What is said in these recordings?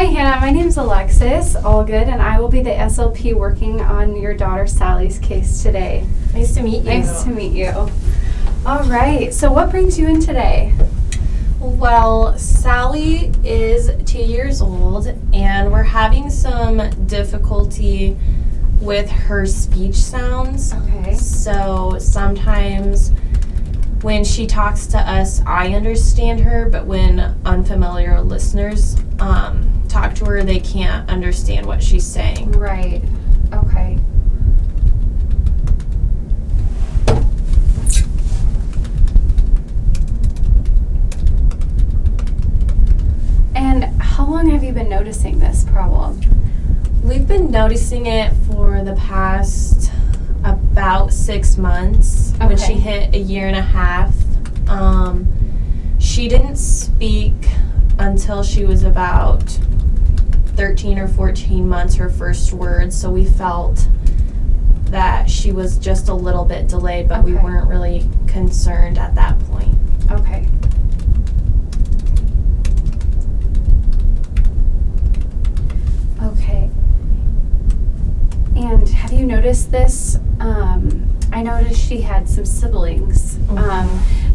Hi, Hannah. My name is Alexis, Allgood, and I will be the SLP working on your daughter Sally's case today. Nice to meet you. Nice to meet you. All right. So what brings you in today? Well, Sally is 2 years old, and we're having some difficulty with her speech sounds. Okay. So sometimes when she talks to us, I understand her, but when unfamiliar listeners talk to her, they can't understand what she's saying. Right. Okay. And how long have you been noticing this problem? We've been noticing it for the past about 6 months. When she Okay. hit 1.5 years. She didn't speak until she was about 13 or 14 months, her first words, so we felt that she was just a little bit delayed, but we Okay. weren't really concerned at that point. Okay. Okay. And have you noticed this? I noticed she had some siblings.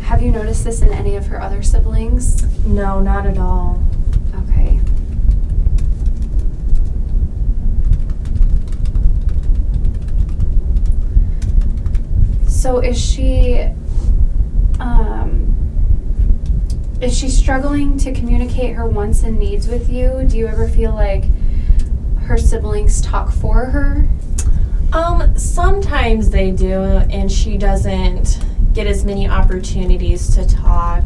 Have you noticed this in any of her other siblings? No, not at all. Okay. So is she struggling to communicate her wants and needs with you? Do you ever feel like her siblings talk for her? Sometimes they do, and she doesn't get as many opportunities to talk.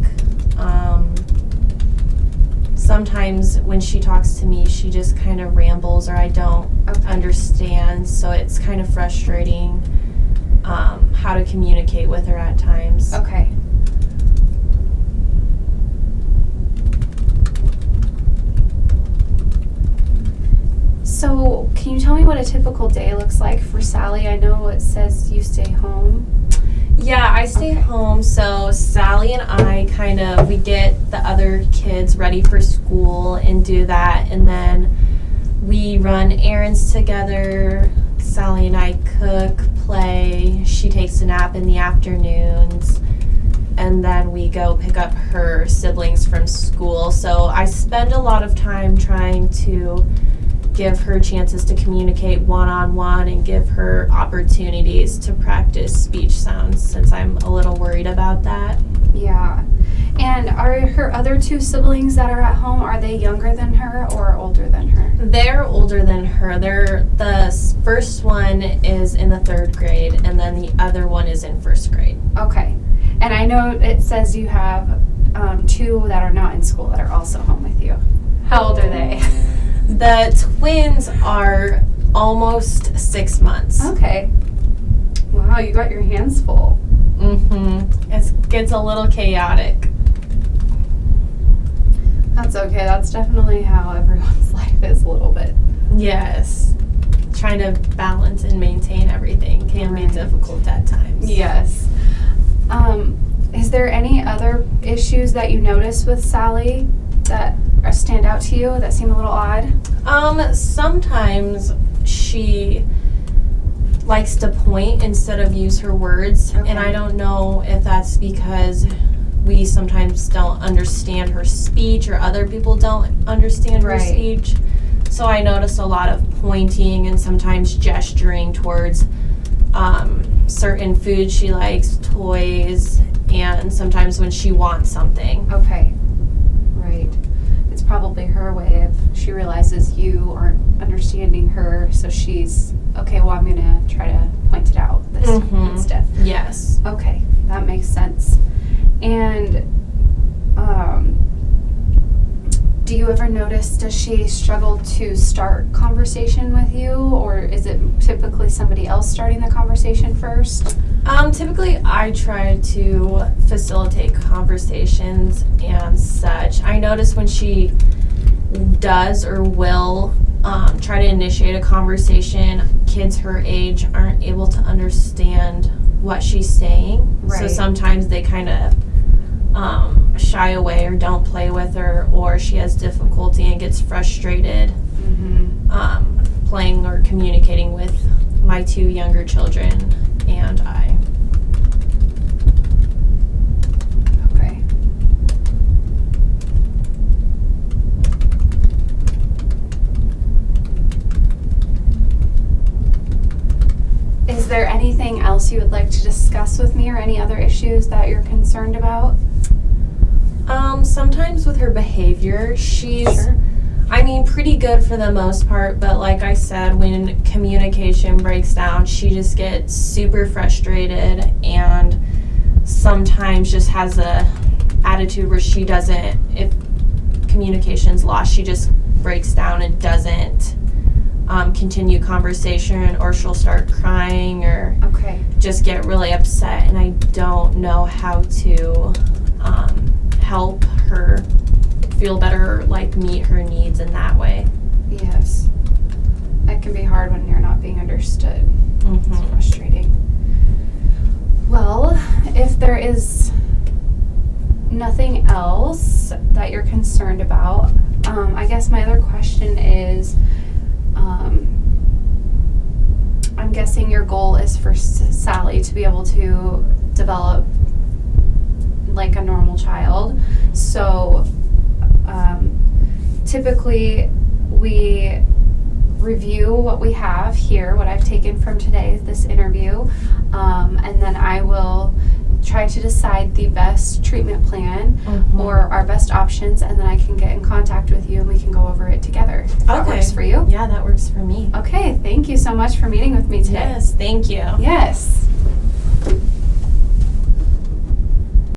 Sometimes when she talks to me, she just kind of rambles, or I don't understand, so it's kind of frustrating how to communicate with her at times. Okay. So, can you tell me what a typical day looks like for Sally? I know it says you stay home. Yeah, I stay Okay. home, so Sally and I we get the other kids ready for school and do that, and then we run errands together. Sally and I cook, play, she takes a nap in the afternoons, and then we go pick up her siblings from school. So I spend a lot of time trying to give her chances to communicate one-on-one and give her opportunities to practice speech sounds, since I'm a little worried about that. Yeah. And are her other two siblings that are at home, are they younger than her or older than her? They're older than her. The first one is in the 3rd grade, and then the other one is in 1st grade. Okay. And I know it says you have two that are not in school that are also home with you. How old are they? The twins are almost 6 months. Okay. Wow, you got your hands full. It gets a little chaotic. That's okay. That's definitely how everyone's life is a little bit. Yes. Trying to balance and maintain everything can be Right. difficult at times. Yes. Is there any other issues that you notice with Sally that stand out to you that seem a little odd? Sometimes she likes to point instead of use her words, Okay. and I don't know if that's because we sometimes don't understand her speech, or other people don't understand her Right. speech. So I notice a lot of pointing and sometimes gesturing towards certain food she likes, toys, and sometimes when she wants something. Okay. Right. It's probably her way of, she realizes you aren't understanding her, so she's, okay, well, I'm going to try to point it out this instead. Yes. Okay, that makes sense. And do you ever notice, does she struggle to start conversation with you, or is it typically somebody else starting the conversation first? Typically I try to facilitate conversations and such. I notice when she does or will try to initiate a conversation, kids her age aren't able to understand what she's saying. So Right. sometimes they kind of shy away or don't play with her, or she has difficulty and gets frustrated playing or communicating with my 2 younger children and I. Okay. Is there anything else you would like to discuss with me or any other issues that you're concerned about? Sometimes with her behavior, she's, Sure. I mean, pretty good for the most part, but like I said, when communication breaks down, she just gets super frustrated and sometimes just has a attitude where she doesn't, if communication's lost, she just breaks down and doesn't continue conversation, or she'll start crying or Okay. just get really upset, and I don't know how to help her feel better, like meet her needs in that way. Yes. That can be hard when you're not being understood. It's Mhm. frustrating. Well, if there is nothing else that you're concerned about, I guess my other question is, I'm guessing your goal is for Sally to be able to develop like a normal child. So typically we review what we have here, what I've taken from today, this interview, and then I will try to decide the best treatment plan or our best options, and then I can get in contact with you and we can go over it together. If that works for you? Yeah, that works for me. Okay, thank you so much for meeting with me today. Yes, thank you. Yes.